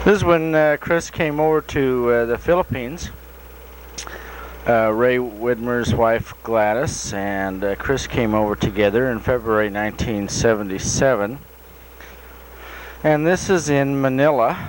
This is when Chris came over to the Philippines. Ray Widmer's wife Gladys and Chris came over together in February 1977. And this is in Manila.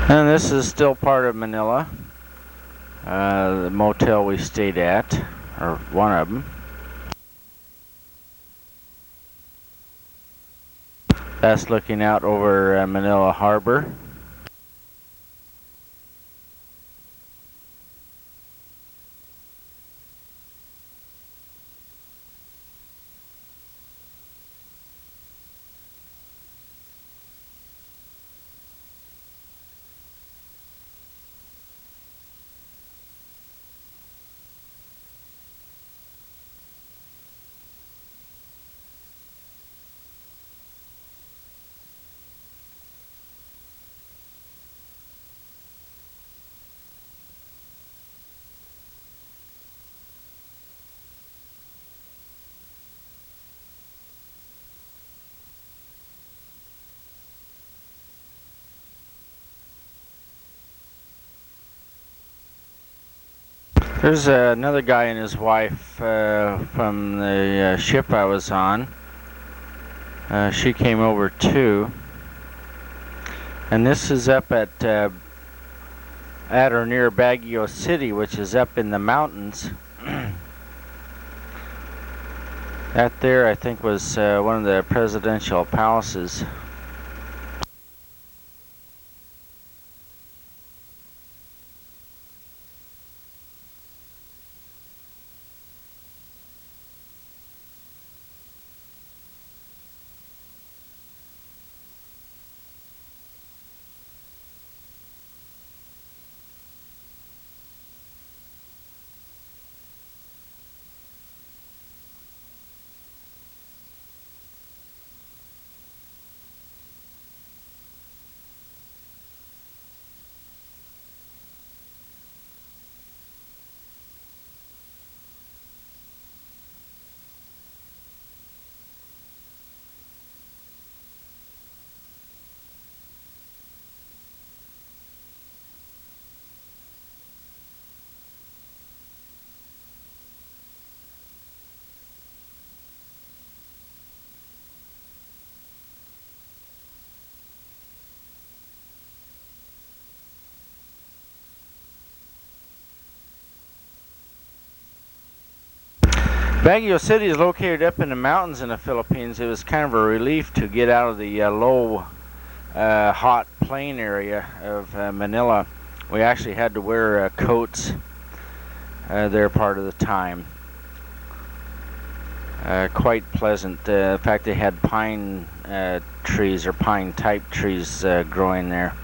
And this is still part of Manila, the motel we stayed at, or one of them. That's looking out over Manila Harbor. There's another guy and his wife from the ship I was on. She came over too. And this is up at or near Baguio City, which is up in the mountains. That there, I think, was one of the presidential palaces. Baguio City is located up in the mountains in the Philippines. It was kind of a relief to get out of the low, hot plain area of Manila. We actually had to wear coats there part of the time. Quite pleasant. In fact, they had pine trees or pine type trees growing there.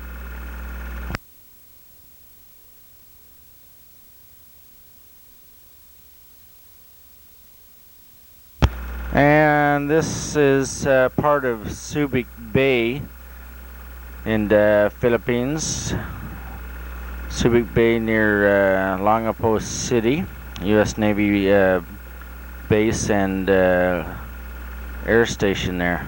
And this is part of Subic Bay in the Philippines. Subic Bay near Olongapo City, U.S. Navy base and air station there.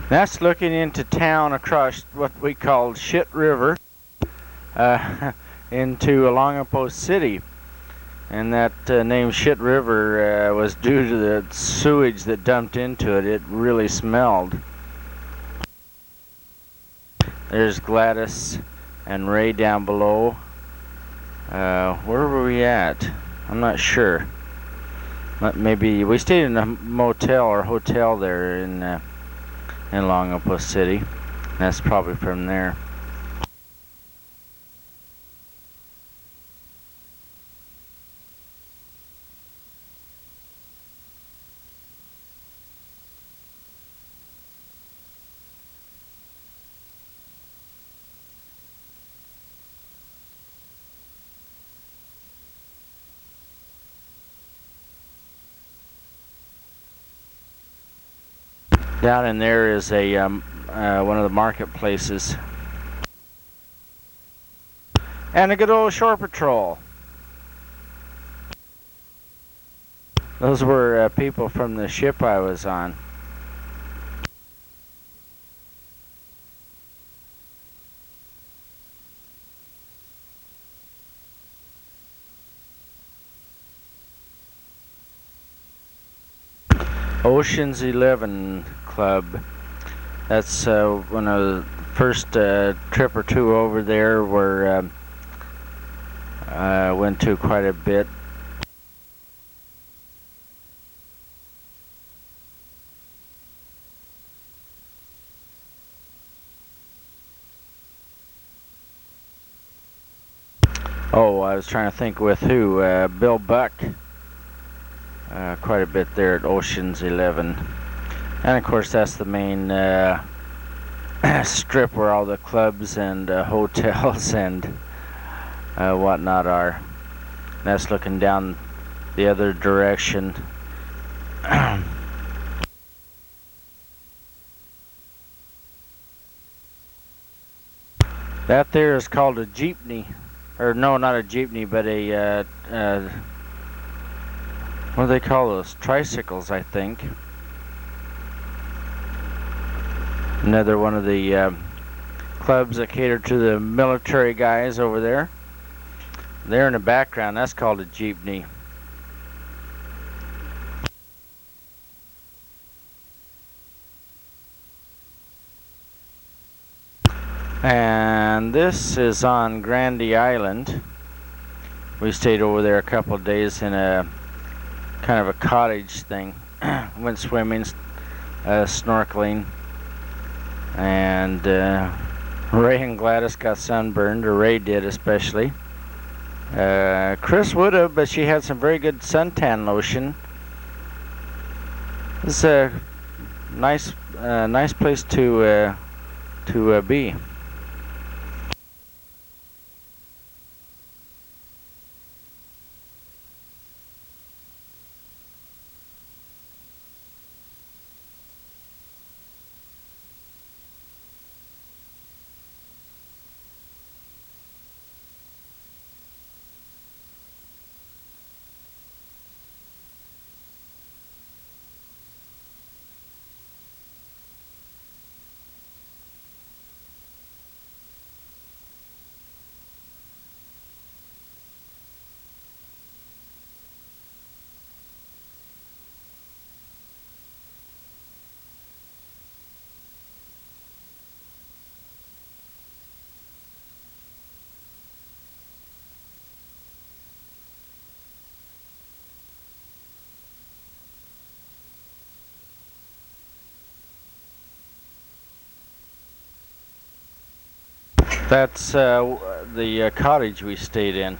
That's looking into town across what we called Shit River into Olongapo City. And that name Shit River was due to the sewage that dumped into it. It really smelled. There's Gladys and Ray down below. Where were we at? I'm not sure. Maybe we stayed in a motel or hotel there in Olongapo City. That's probably from there. Down in there is a one of the marketplaces. And a good old shore patrol. Those were people from the ship I was on. Ocean's 11 Club. That's one of the first trip or two over there where I went to quite a bit. Oh, I was trying to think with who. Bill Buck. Quite a bit there at Ocean's 11. And of course that's the main strip where all the clubs and hotels and whatnot are. That's looking down the other direction. That there is called a jeepney. Or no, not a jeepney, but a what do they call those? Tricycles, I think. Another one of the clubs that cater to the military guys over there. There in the background, that's called a jeepney. And this is on Grandy Island. We stayed over there a couple of days in a kind of a cottage thing. Went swimming, snorkeling, and Ray and Gladys got sunburned, or Ray did especially. Chris would have, but she had some very good suntan lotion. It's a nice place to be. That's the cottage we stayed in.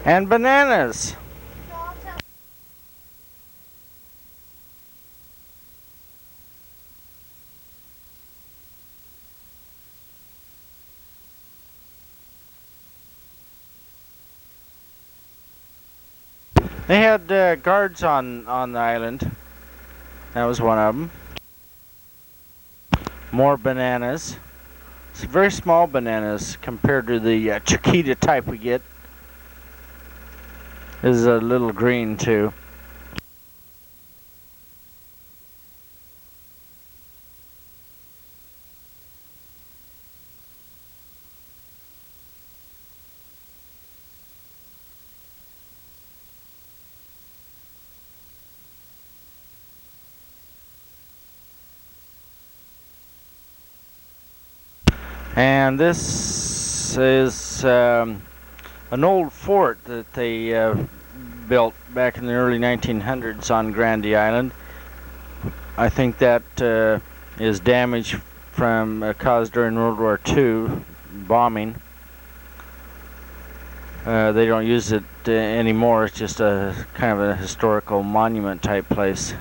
And bananas. They had guards on the island. That was one of them. More bananas. It's very small bananas compared to the Chiquita type we get. This is a little green too. And this is an old fort that they built back in the early 1900s on Grandy Island. I think that is damage from caused during World War II bombing. They don't use it anymore. It's just a kind of a historical monument type place.